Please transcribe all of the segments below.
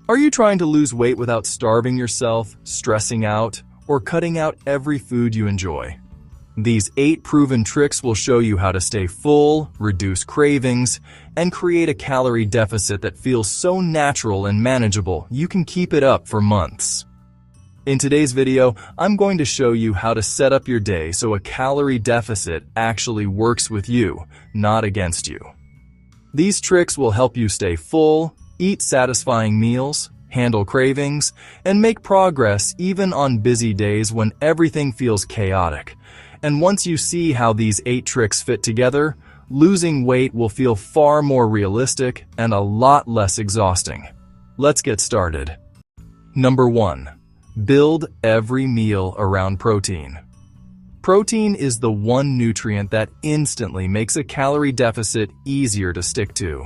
Are you trying to lose weight without starving yourself, stressing out, or cutting out every food you enjoy? These 8 proven tricks will show you how to stay full, reduce cravings, and create a calorie deficit that feels so natural and manageable you can keep it up for months. In today's video, I'm going to show you how to set up your day so a calorie deficit actually works with you, not against you. These tricks will help you stay full, eat satisfying meals, handle cravings, and make progress even on busy days when everything feels chaotic. And once you see how these 8 tricks fit together, losing weight will feel far more realistic and a lot less exhausting. Let's get started. Number 1. Build every meal around protein. Protein is the one nutrient that instantly makes a calorie deficit easier to stick to.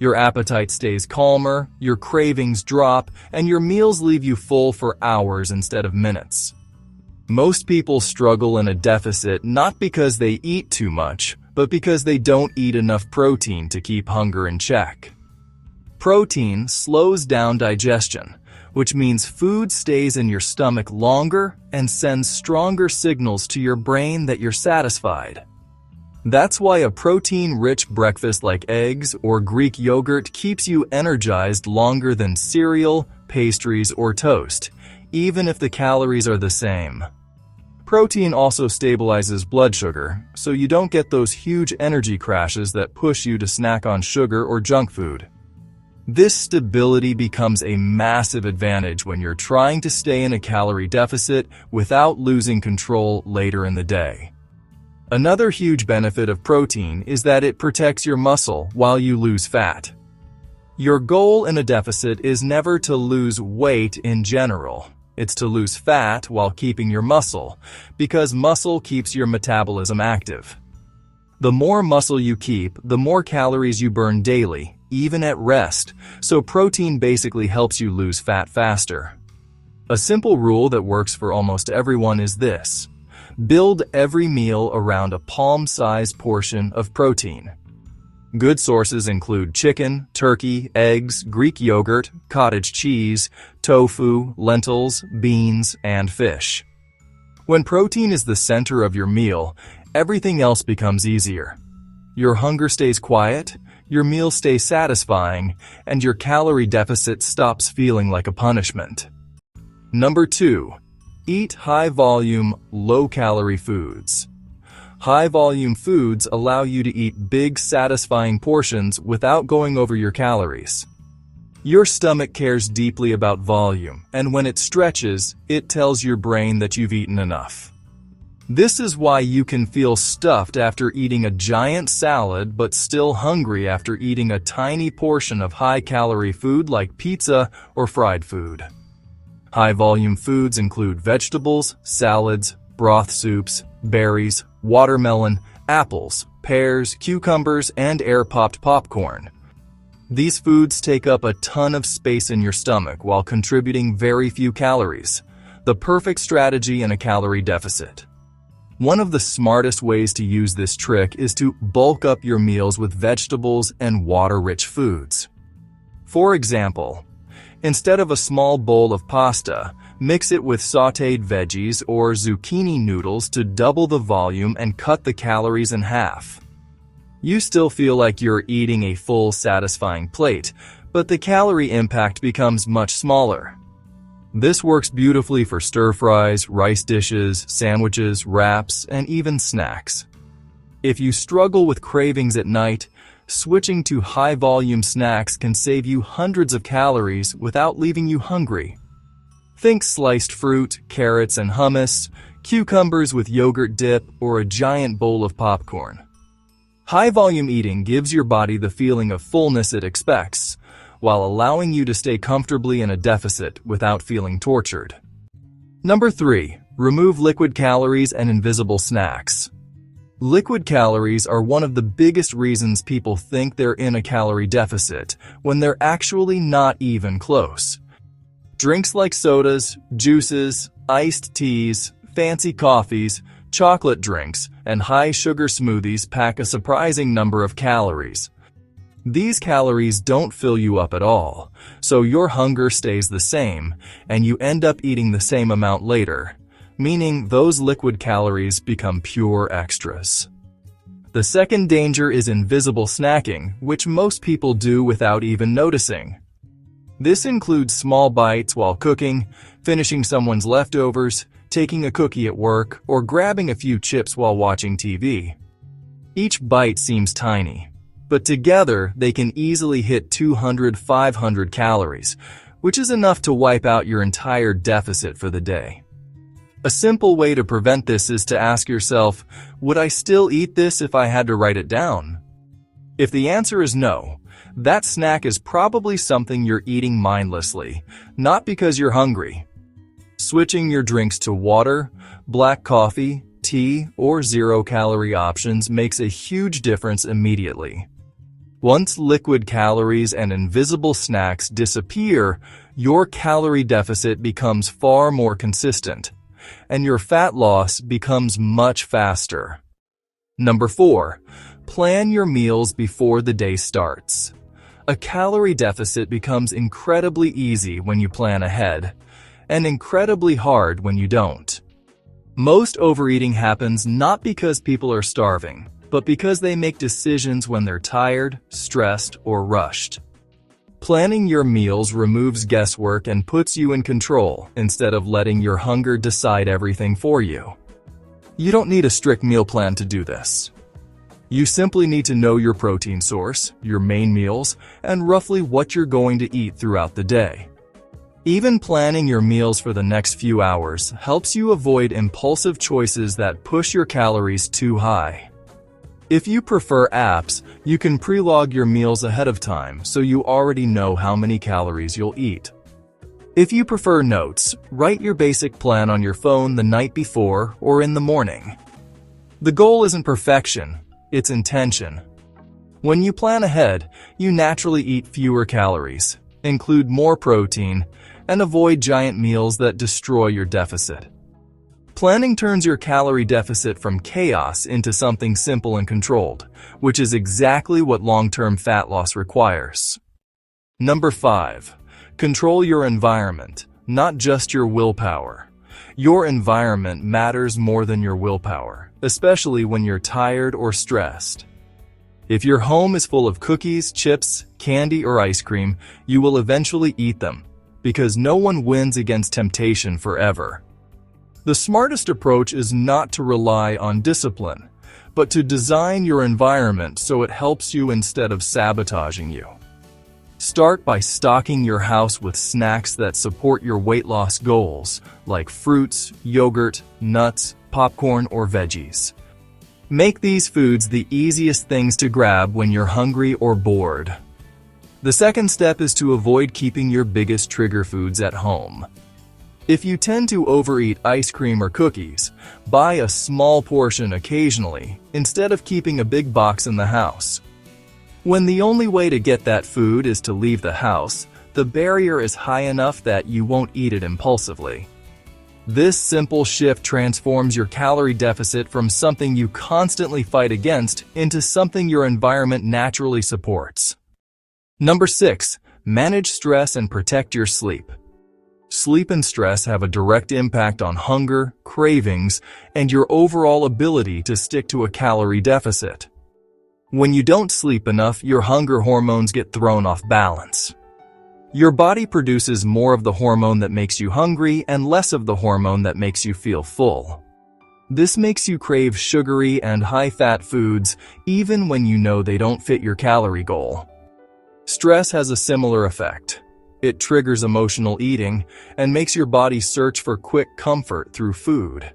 Your appetite stays calmer, your cravings drop, and your meals leave you full for hours instead of minutes. Most people struggle in a deficit not because they eat too much, but because they don't eat enough protein to keep hunger in check. Protein slows down digestion, which means food stays in your stomach longer and sends stronger signals to your brain that you're satisfied. That's why a protein-rich breakfast like eggs or Greek yogurt keeps you energized longer than cereal, pastries, or toast, even if the calories are the same. Protein also stabilizes blood sugar, so you don't get those huge energy crashes that push you to snack on sugar or junk food. This stability becomes a massive advantage when you're trying to stay in a calorie deficit without losing control later in the day. Another huge benefit of protein is that it protects your muscle while you lose fat. Your goal in a deficit is never to lose weight in general. It's to lose fat while keeping your muscle, because muscle keeps your metabolism active. The more muscle you keep, the more calories you burn daily, even at rest, so protein basically helps you lose fat faster. A simple rule that works for almost everyone is this: build every meal around a palm-sized portion of protein. Good sources include chicken, turkey, eggs, Greek yogurt, cottage cheese, tofu, lentils, beans, and fish. When protein is the center of your meal, everything else becomes easier. Your hunger stays quiet, your meal stays satisfying, and your calorie deficit stops feeling like a punishment. Number 2. Eat high-volume, low-calorie foods. High-volume foods allow you to eat big, satisfying portions without going over your calories. Your stomach cares deeply about volume, and when it stretches, it tells your brain that you've eaten enough. This is why you can feel stuffed after eating a giant salad but still hungry after eating a tiny portion of high-calorie food like pizza or fried food. High-volume foods include vegetables, salads, broth soups, berries, watermelon, apples, pears, cucumbers, and air-popped popcorn. These foods take up a ton of space in your stomach while contributing very few calories, the perfect strategy in a calorie deficit. One of the smartest ways to use this trick is to bulk up your meals with vegetables and water-rich foods. For example, instead of a small bowl of pasta, mix it with sautéed veggies or zucchini noodles to double the volume and cut the calories in half. You still feel like you're eating a full, satisfying plate, but the calorie impact becomes much smaller. This works beautifully for stir-fries, rice dishes, sandwiches, wraps, and even snacks. If you struggle with cravings at night, switching to high-volume snacks can save you hundreds of calories without leaving you hungry. Think sliced fruit, carrots and hummus, cucumbers with yogurt dip, or a giant bowl of popcorn. High-volume eating gives your body the feeling of fullness it expects, while allowing you to stay comfortably in a deficit without feeling tortured. Number 3. Remove liquid calories and invisible snacks. Liquid calories are one of the biggest reasons people think they're in a calorie deficit, when they're actually not even close. Drinks like sodas, juices, iced teas, fancy coffees, chocolate drinks, and high-sugar smoothies pack a surprising number of calories. These calories don't fill you up at all, so your hunger stays the same, and you end up eating the same amount later, meaning those liquid calories become pure extras. The second danger is invisible snacking, which most people do without even noticing. This includes small bites while cooking, finishing someone's leftovers, taking a cookie at work, or grabbing a few chips while watching TV. Each bite seems tiny, but together they can easily hit 200–500 calories, which is enough to wipe out your entire deficit for the day. A simple way to prevent this is to ask yourself, would I still eat this if I had to write it down? If the answer is no, that snack is probably something you're eating mindlessly, not because you're hungry. Switching your drinks to water, black coffee, tea, or zero-calorie options makes a huge difference immediately. Once liquid calories and invisible snacks disappear, your calorie deficit becomes far more consistent, and your fat loss becomes much faster. Number 4. Plan your meals before the day starts. A calorie deficit becomes incredibly easy when you plan ahead, and incredibly hard when you don't. Most overeating happens not because people are starving, but because they make decisions when they're tired, stressed, or rushed. Planning your meals removes guesswork and puts you in control instead of letting your hunger decide everything for you. You don't need a strict meal plan to do this. You simply need to know your protein source, your main meals, and roughly what you're going to eat throughout the day. Even planning your meals for the next few hours helps you avoid impulsive choices that push your calories too high. If you prefer apps, you can pre-log your meals ahead of time so you already know how many calories you'll eat. If you prefer notes, write your basic plan on your phone the night before or in the morning. The goal isn't perfection, it's intention. When you plan ahead, you naturally eat fewer calories, include more protein, and avoid giant meals that destroy your deficit. Planning turns your calorie deficit from chaos into something simple and controlled, which is exactly what long-term fat loss requires. Number 5. Control your environment, not just your willpower. Your environment matters more than your willpower, especially when you're tired or stressed. If your home is full of cookies, chips, candy, or ice cream, you will eventually eat them, because no one wins against temptation forever. The smartest approach is not to rely on discipline, but to design your environment so it helps you instead of sabotaging you. Start by stocking your house with snacks that support your weight loss goals, like fruits, yogurt, nuts, popcorn, or veggies. Make these foods the easiest things to grab when you're hungry or bored. The second step is to avoid keeping your biggest trigger foods at home. If you tend to overeat ice cream or cookies, buy a small portion occasionally instead of keeping a big box in the house. When the only way to get that food is to leave the house, the barrier is high enough that you won't eat it impulsively. This simple shift transforms your calorie deficit from something you constantly fight against into something your environment naturally supports. Number 6. Manage stress and protect your sleep. Sleep and stress have a direct impact on hunger, cravings, and your overall ability to stick to a calorie deficit. When you don't sleep enough, your hunger hormones get thrown off balance. Your body produces more of the hormone that makes you hungry and less of the hormone that makes you feel full. This makes you crave sugary and high-fat foods even when you know they don't fit your calorie goal. Stress has a similar effect. It triggers emotional eating and makes your body search for quick comfort through food.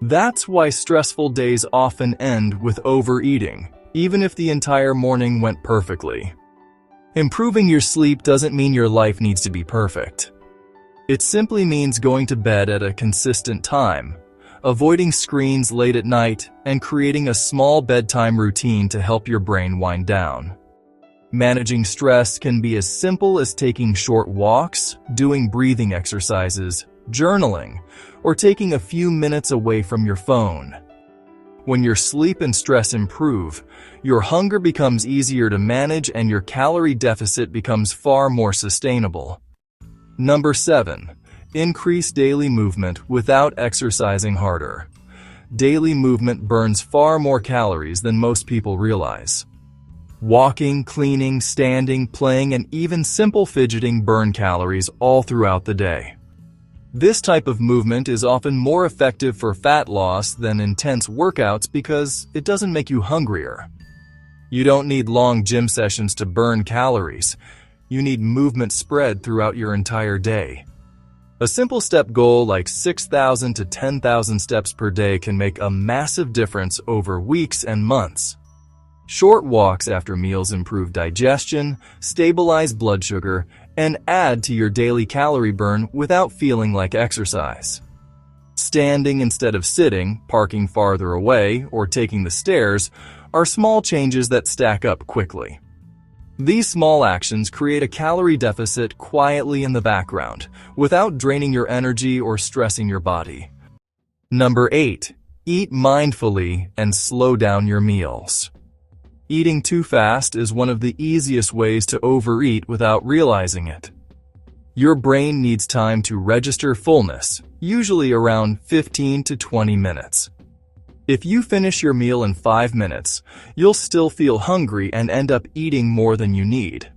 That's why stressful days often end with overeating, even if the entire morning went perfectly. Improving your sleep doesn't mean your life needs to be perfect. It simply means going to bed at a consistent time, avoiding screens late at night, and creating a small bedtime routine to help your brain wind down. Managing stress can be as simple as taking short walks, doing breathing exercises, journaling, or taking a few minutes away from your phone. When your sleep and stress improve, your hunger becomes easier to manage and your calorie deficit becomes far more sustainable. Number 7. Increase daily movement without exercising harder. Daily movement burns far more calories than most people realize. Walking, cleaning, standing, playing, and even simple fidgeting burn calories all throughout the day. This type of movement is often more effective for fat loss than intense workouts because it doesn't make you hungrier. You don't need long gym sessions to burn calories. You need movement spread throughout your entire day. A simple step goal like 6,000 to 10,000 steps per day can make a massive difference over weeks and months. Short walks after meals improve digestion, stabilize blood sugar, and add to your daily calorie burn without feeling like exercise. Standing instead of sitting, parking farther away, or taking the stairs are small changes that stack up quickly. These small actions create a calorie deficit quietly in the background, without draining your energy or stressing your body. Number 8. Eat mindfully and slow down your meals. Eating too fast is one of the easiest ways to overeat without realizing it. Your brain needs time to register fullness, usually around 15 to 20 minutes. If you finish your meal in 5 minutes, you'll still feel hungry and end up eating more than you need.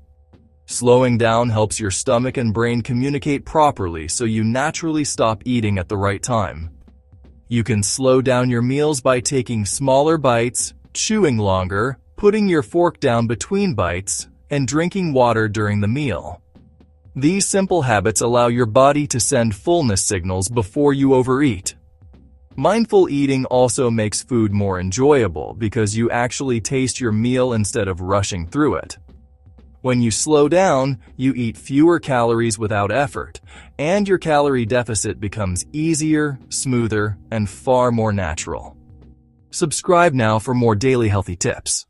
Slowing down helps your stomach and brain communicate properly so you naturally stop eating at the right time. You can slow down your meals by taking smaller bites, chewing longer, putting your fork down between bites, and drinking water during the meal. These simple habits allow your body to send fullness signals before you overeat. Mindful eating also makes food more enjoyable because you actually taste your meal instead of rushing through it. When you slow down, you eat fewer calories without effort, and your calorie deficit becomes easier, smoother, and far more natural. Subscribe now for more daily healthy tips.